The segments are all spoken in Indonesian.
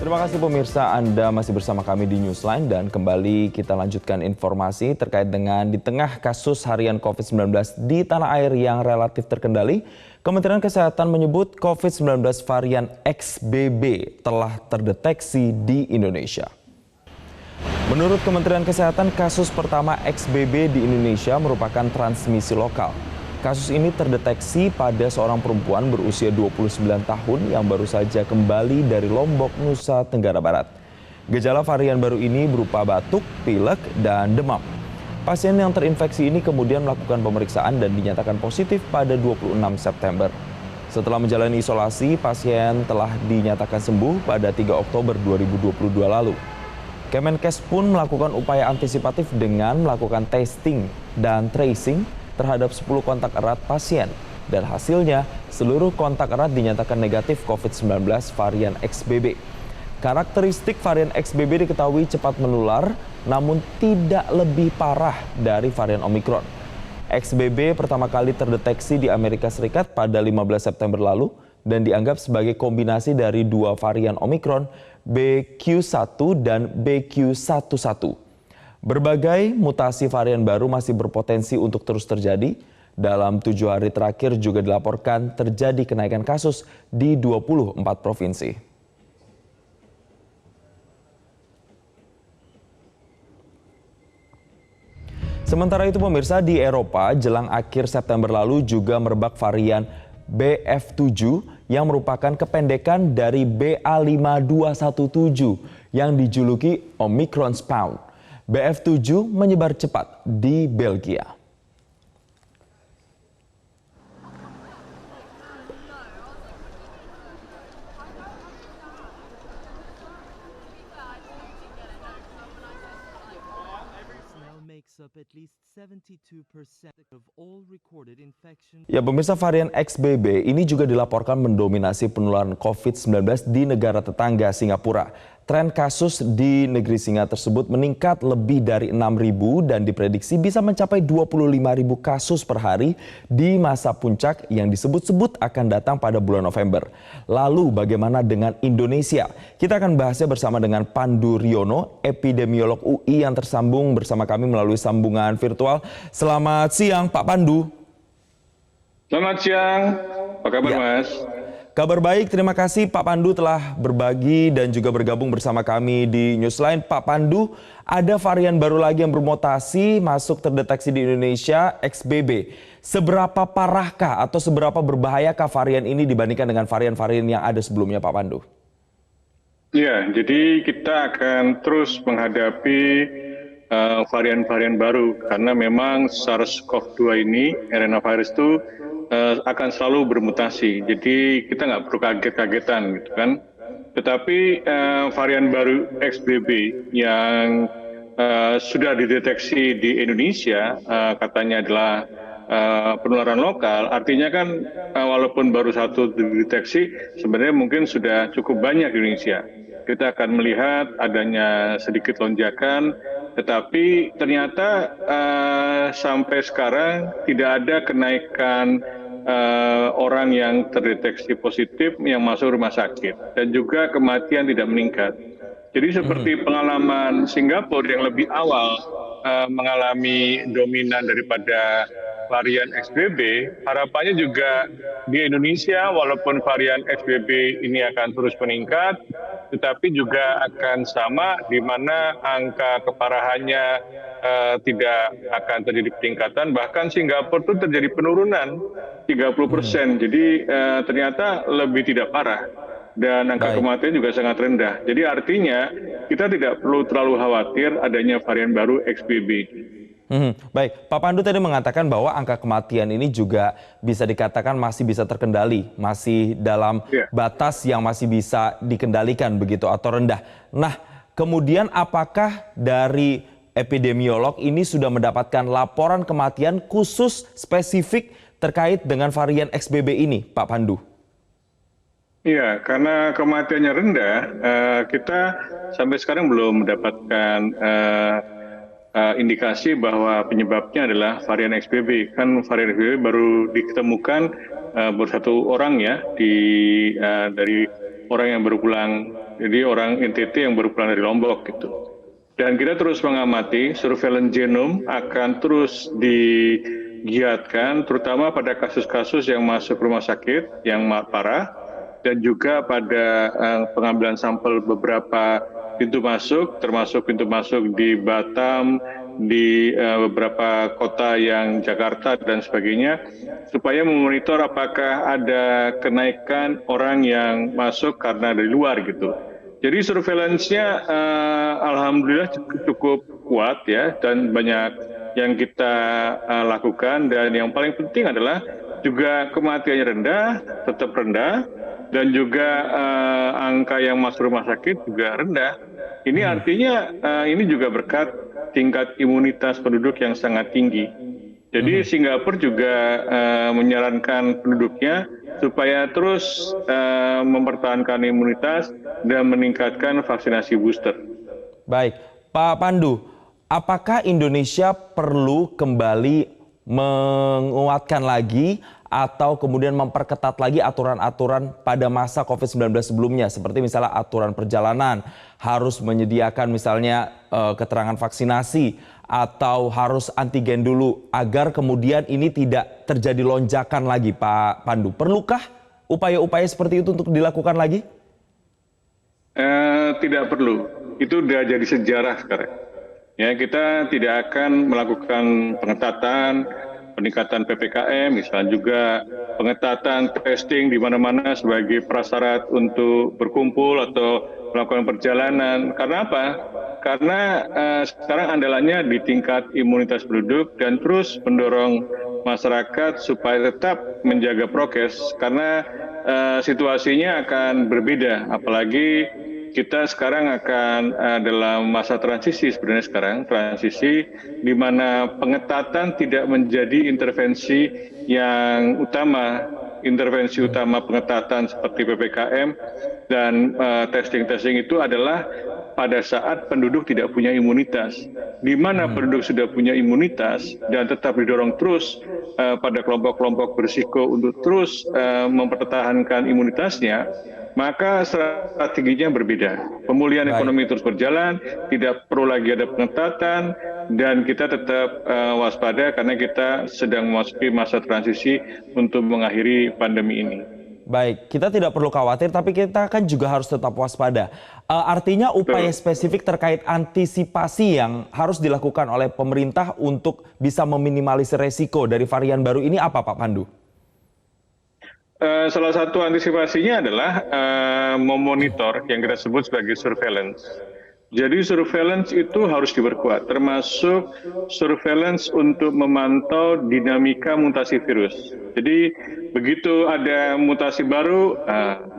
Terima kasih pemirsa, Anda masih bersama kami di Newsline dan kembali kita lanjutkan informasi terkait dengan di tengah kasus harian COVID-19 di tanah air yang relatif terkendali. Kementerian Kesehatan menyebut COVID-19 varian XBB telah terdeteksi di Indonesia. Menurut Kementerian Kesehatan, kasus pertama XBB di Indonesia merupakan transmisi lokal. Kasus ini terdeteksi pada seorang perempuan berusia 29 tahun yang baru saja kembali dari Lombok, Nusa Tenggara Barat. Gejala varian baru ini berupa batuk, pilek, dan demam. Pasien yang terinfeksi ini kemudian melakukan pemeriksaan dan dinyatakan positif pada 26 September. Setelah menjalani isolasi, pasien telah dinyatakan sembuh pada 3 Oktober 2022 lalu. Kemenkes pun melakukan upaya antisipatif dengan melakukan testing dan tracing terhadap 10 kontak erat pasien. Dan hasilnya, seluruh kontak erat dinyatakan negatif COVID-19 varian XBB. Karakteristik varian XBB diketahui cepat menular, namun tidak lebih parah dari varian Omicron. XBB pertama kali terdeteksi di Amerika Serikat pada 15 September lalu dan dianggap sebagai kombinasi dari dua varian Omicron, BQ1 dan BQ11. Berbagai mutasi varian baru masih berpotensi untuk terus terjadi. Dalam 7 hari terakhir juga dilaporkan terjadi kenaikan kasus di 24 provinsi. Sementara itu pemirsa, di Eropa jelang akhir September lalu juga merebak varian BF7 yang merupakan kependekan dari BA5217 yang dijuluki Omicron Spawn. BF7 menyebar cepat di Belgia. Ya pemirsa, varian XBB ini juga dilaporkan mendominasi penularan COVID-19 di negara tetangga Singapura. Tren kasus di negeri Singa tersebut meningkat lebih dari 6.000 dan diprediksi bisa mencapai 25.000 kasus per hari di masa puncak yang disebut-sebut akan datang pada bulan November. Lalu bagaimana dengan Indonesia? Kita akan bahasnya bersama dengan Pandu Riono, epidemiolog UI yang tersambung bersama kami melalui sambungan virtual. Selamat siang Pak Pandu. Selamat siang, apa kabar Mas? Kabar baik, terima kasih Pak Pandu telah berbagi dan juga bergabung bersama kami di Newsline. Pak Pandu, ada varian baru lagi yang bermutasi masuk terdeteksi di Indonesia, XBB. Seberapa parahkah atau seberapa berbahayakah varian ini dibandingkan dengan varian-varian yang ada sebelumnya Pak Pandu? Ya, jadi kita akan terus menghadapi varian-varian baru karena memang SARS-CoV-2 ini, RNA virus itu akan selalu bermutasi. Jadi kita nggak perlu kaget-kagetan gitu kan. Tetapi varian baru XBB yang sudah dideteksi di Indonesia katanya adalah penularan lokal, artinya kan walaupun baru satu dideteksi, sebenarnya mungkin sudah cukup banyak di Indonesia. Kita akan melihat adanya sedikit lonjakan, tetapi ternyata sampai sekarang tidak ada kenaikan orang yang terdeteksi positif yang masuk rumah sakit dan juga kematian tidak meningkat. Jadi seperti pengalaman Singapura yang lebih awal mengalami dominan daripada varian XBB, harapannya juga di Indonesia walaupun varian XBB ini akan terus meningkat, tetapi juga akan sama di mana angka keparahannya tidak akan terjadi peningkatan, bahkan Singapura itu terjadi penurunan 30%, jadi ternyata lebih tidak parah dan angka kematian juga sangat rendah. Jadi artinya kita tidak perlu terlalu khawatir adanya varian baru XBB. Baik, Pak Pandu tadi mengatakan bahwa angka kematian ini juga bisa dikatakan masih bisa terkendali, masih dalam batas yang masih bisa dikendalikan begitu atau rendah. Nah, kemudian apakah dari epidemiolog ini sudah mendapatkan laporan kematian khusus spesifik terkait dengan varian XBB ini, Pak Pandu? Iya, karena kematiannya rendah, kita sampai sekarang belum mendapatkan indikasi bahwa penyebabnya adalah varian XBB. Kan varian XBB baru ditemukan baru 1 orang ya dari orang yang baru pulang Jadi orang NTT yang baru pulang dari Lombok gitu. Dan kita terus mengamati, surveillance genom akan terus digiatkan, terutama pada kasus-kasus yang masuk rumah sakit yang parah, dan juga pada pengambilan sampel beberapa pintu masuk, termasuk pintu masuk di Batam, di beberapa kota yang Jakarta dan sebagainya, supaya memonitor apakah ada kenaikan orang yang masuk karena dari luar gitu. Jadi surveillance-nya alhamdulillah cukup kuat ya, dan banyak yang kita lakukan, dan yang paling penting adalah juga kematiannya rendah, tetap rendah, dan juga angka yang masuk rumah sakit juga rendah. Ini artinya ini juga berkat tingkat imunitas penduduk yang sangat tinggi. Jadi Singapura juga menyarankan penduduknya supaya terus mempertahankan imunitas dan meningkatkan vaksinasi booster. Baik, Pak Pandu, apakah Indonesia perlu kembali menguatkan lagi atau kemudian memperketat lagi aturan-aturan pada masa COVID-19 sebelumnya, seperti misalnya aturan perjalanan, harus menyediakan misalnya keterangan vaksinasi, atau harus antigen dulu, agar kemudian ini tidak terjadi lonjakan lagi, Pak Pandu? Perlukah upaya-upaya seperti itu untuk dilakukan lagi? Tidak perlu, itu sudah jadi sejarah sekarang. Ya, kita tidak akan melakukan pengetatan, peningkatan PPKM, misalnya juga pengetatan testing di mana-mana sebagai prasyarat untuk berkumpul atau melakukan perjalanan. Karena apa? Karena sekarang andalannya di tingkat imunitas penduduk, dan terus mendorong masyarakat supaya tetap menjaga prokes, karena situasinya akan berbeda, apalagi kita sekarang akan dalam masa transisi, sebenarnya sekarang transisi di mana pengetatan tidak menjadi intervensi yang utama. Intervensi utama pengetatan seperti PPKM dan testing-testing itu adalah pada saat penduduk tidak punya imunitas. Di mana penduduk sudah punya imunitas dan tetap didorong terus pada kelompok-kelompok berisiko untuk terus mempertahankan imunitasnya, maka strateginya berbeda. Pemulihan ekonomi terus berjalan, tidak perlu lagi ada pengetatan, dan kita tetap waspada karena kita sedang memasuki masa transisi untuk mengakhiri pandemi ini. Baik, kita tidak perlu khawatir, tapi kita kan juga harus tetap waspada. Artinya upaya spesifik terkait antisipasi yang harus dilakukan oleh pemerintah untuk bisa meminimalisir resiko dari varian baru ini apa, Pak Pandu? Salah satu antisipasinya adalah memonitor yang kita sebut sebagai surveillance. Jadi surveillance itu harus diperkuat, termasuk surveillance untuk memantau dinamika mutasi virus. Jadi begitu ada mutasi baru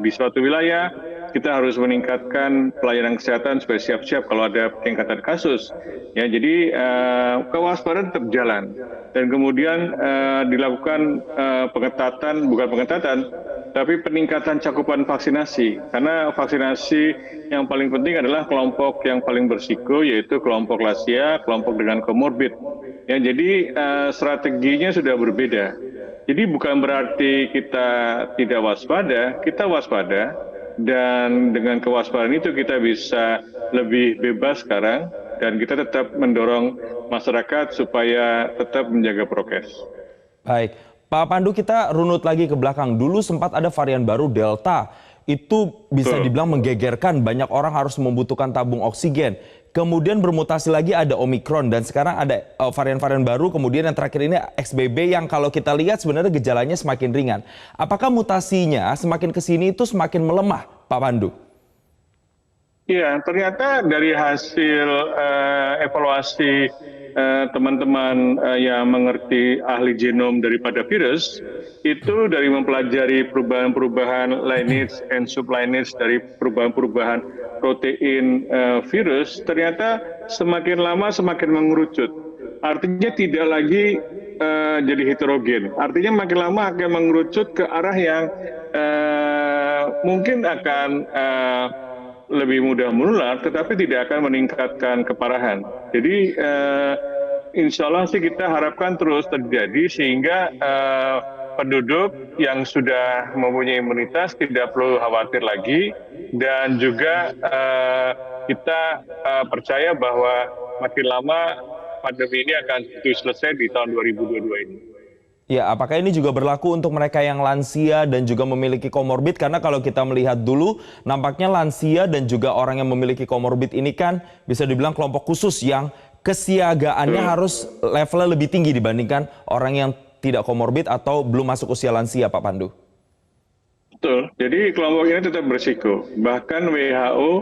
di suatu wilayah, kita harus meningkatkan pelayanan kesehatan supaya siap-siap kalau ada peningkatan kasus. Ya, jadi kewaspadaan tetap jalan, dan kemudian dilakukan pengetatan, bukan pengetatan, tapi peningkatan cakupan vaksinasi. Karena vaksinasi yang paling penting adalah kelompok yang paling berisiko, yaitu kelompok lansia, kelompok dengan komorbid. Ya, jadi strateginya sudah berbeda. Jadi bukan berarti kita tidak waspada, kita waspada, dan dengan kewaspadaan itu kita bisa lebih bebas sekarang, dan kita tetap mendorong masyarakat supaya tetap menjaga prokes. Baik, Pak Pandu, kita runut lagi ke belakang. Dulu sempat ada varian baru Delta. Itu bisa dibilang menggegerkan, banyak orang harus membutuhkan tabung oksigen. Kemudian bermutasi lagi ada Omicron, dan sekarang ada varian-varian baru, kemudian yang terakhir ini XBB yang kalau kita lihat sebenarnya gejalanya semakin ringan. Apakah mutasinya semakin kesini itu semakin melemah, Pak Pandu? Iya, ternyata dari hasil evaluasi teman-teman yang mengerti ahli genom daripada virus, itu dari mempelajari perubahan-perubahan lineage and sublineage dari perubahan-perubahan protein virus, ternyata semakin lama semakin mengerucut. Artinya tidak lagi jadi heterogen. Artinya makin lama akan mengerucut ke arah yang mungkin akan lebih mudah menular, tetapi tidak akan meningkatkan keparahan. Jadi insya Allah sih kita harapkan terus terjadi, sehingga penduduk yang sudah mempunyai imunitas tidak perlu khawatir lagi, dan juga kita percaya bahwa makin lama pandemi ini akan selesai di tahun 2022 ini. Ya, apakah ini juga berlaku untuk mereka yang lansia dan juga memiliki komorbid? Karena kalau kita melihat dulu, nampaknya lansia dan juga orang yang memiliki komorbid ini kan bisa dibilang kelompok khusus yang kesiagaannya harus levelnya lebih tinggi dibandingkan orang yang tidak komorbid atau belum masuk usia lansia, Pak Pandu. Betul, jadi kelompok ini tetap berisiko. Bahkan WHO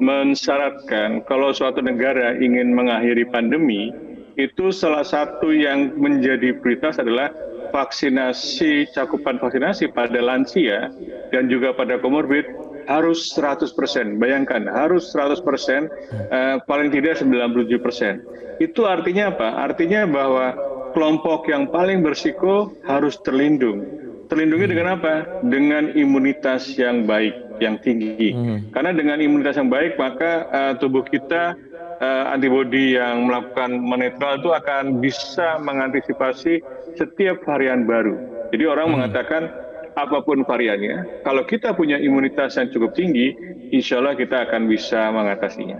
mensyaratkan kalau suatu negara ingin mengakhiri pandemi, itu salah satu yang menjadi prioritas adalah vaksinasi, cakupan vaksinasi pada lansia dan juga pada komorbid harus 100%. Bayangkan, harus 100%, paling tidak 97%. Itu artinya apa? Artinya bahwa kelompok yang paling berisiko harus terlindung. Terlindungi dengan apa? Dengan imunitas yang baik, yang tinggi. Karena dengan imunitas yang baik, maka tubuh kita antibodi yang melakukan menetral itu akan bisa mengantisipasi setiap varian baru. Jadi orang mengatakan apapun variannya, kalau kita punya imunitas yang cukup tinggi, insya Allah kita akan bisa mengatasinya.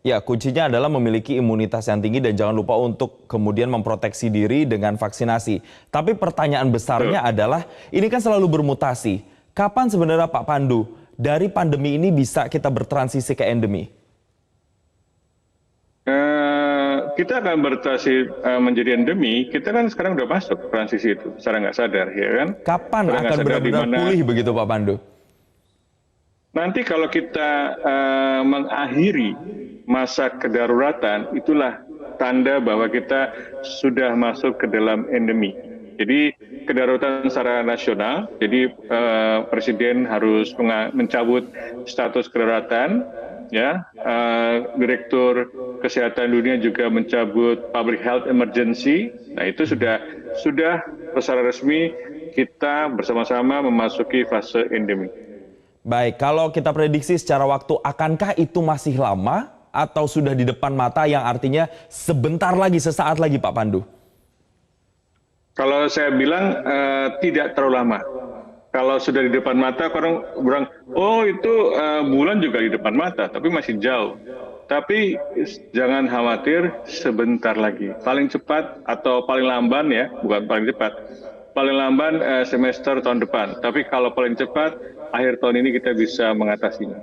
Ya, kuncinya adalah memiliki imunitas yang tinggi dan jangan lupa untuk kemudian memproteksi diri dengan vaksinasi. Tapi pertanyaan besarnya adalah, ini kan selalu bermutasi. Kapan sebenarnya Pak Pandu, dari pandemi ini bisa kita bertransisi ke endemi? Kita akan bertransisi menjadi endemi, kita kan sekarang udah masuk transisi itu, secara nggak sadar, ya kan? Kapan akan benar-benar pulih begitu Pak Pandu? Nanti kalau kita mengakhiri masa kedaruratan, itulah tanda bahwa kita sudah masuk ke dalam endemi. Jadi kedaruratan secara nasional, jadi Presiden harus mencabut status kedaruratan, ya. Direktur Kesehatan Dunia juga mencabut Public Health Emergency. Nah itu sudah secara resmi kita bersama-sama memasuki fase endemi. Baik, kalau kita prediksi secara waktu, akankah itu masih lama atau sudah di depan mata yang artinya sebentar lagi, sesaat lagi Pak Pandu? Kalau saya bilang tidak terlalu lama. Kalau sudah di depan mata, orang bilang, oh itu bulan juga di depan mata, tapi masih jauh. Tapi jangan khawatir, sebentar lagi. Paling cepat atau paling lamban ya, bukan paling cepat. Paling lamban semester tahun depan. Tapi kalau paling cepat, akhir tahun ini kita bisa mengatasinya.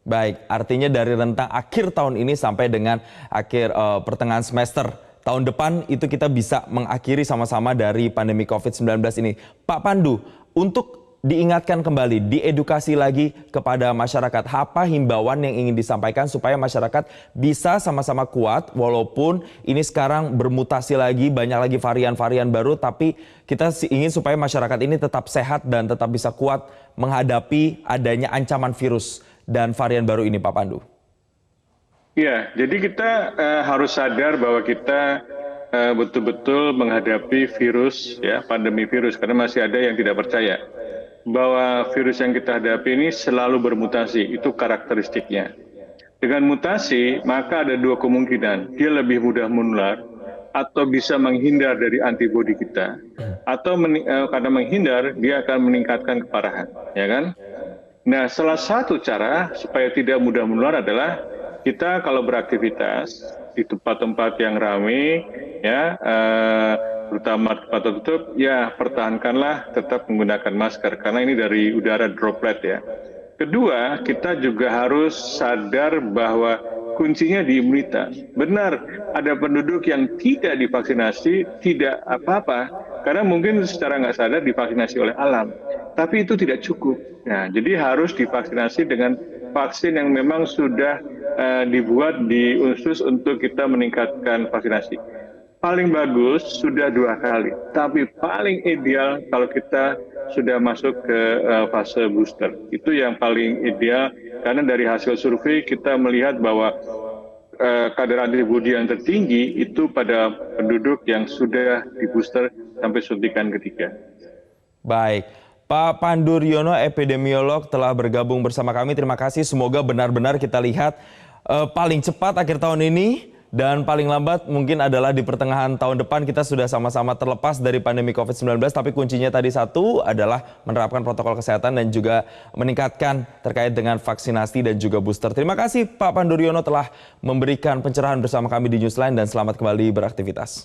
Baik, artinya dari rentang akhir tahun ini sampai dengan akhir pertengahan semester tahun depan itu kita bisa mengakhiri sama-sama dari pandemi COVID-19 ini. Pak Pandu, untuk diingatkan kembali, diedukasi lagi kepada masyarakat, apa himbauan yang ingin disampaikan supaya masyarakat bisa sama-sama kuat walaupun ini sekarang bermutasi lagi, banyak lagi varian-varian baru, tapi kita ingin supaya masyarakat ini tetap sehat dan tetap bisa kuat menghadapi adanya ancaman virus dan varian baru ini Pak Pandu. Ya, jadi kita harus sadar bahwa kita betul-betul menghadapi virus, ya, pandemi virus, karena masih ada yang tidak percaya bahwa virus yang kita hadapi ini selalu bermutasi, itu karakteristiknya. Dengan mutasi, maka ada dua kemungkinan, dia lebih mudah menular, atau bisa menghindar dari antibodi kita, atau karena menghindar, dia akan meningkatkan keparahan, ya kan? Nah, salah satu cara supaya tidak mudah menular adalah kita kalau beraktivitas di tempat-tempat yang ramai, ya, terutama tempat tertutup, ya pertahankanlah tetap menggunakan masker karena ini dari udara droplet ya. Kedua, kita juga harus sadar bahwa kuncinya di imunitas. Benar, ada penduduk yang tidak divaksinasi, tidak apa-apa, karena mungkin secara nggak sadar divaksinasi oleh alam. Tapi itu tidak cukup. Nah, jadi harus divaksinasi dengan vaksin yang memang sudah dibuat di khusus untuk kita meningkatkan vaksinasi. Paling bagus sudah 2 kali, tapi paling ideal kalau kita sudah masuk ke fase booster. Itu yang paling ideal, karena dari hasil survei kita melihat bahwa kadar antibodi yang tertinggi itu pada penduduk yang sudah di booster sampai suntikan ketiga. Baik, Pak Pandu Riono, epidemiolog telah bergabung bersama kami. Terima kasih, semoga benar-benar kita lihat paling cepat akhir tahun ini Dan paling lambat mungkin adalah di pertengahan tahun depan kita sudah sama-sama terlepas dari pandemi COVID-19. Tapi kuncinya tadi satu adalah menerapkan protokol kesehatan dan juga meningkatkan terkait dengan vaksinasi dan juga booster. Terima kasih Pak Pandu Riono telah memberikan pencerahan bersama kami di Newsline dan selamat kembali beraktivitas.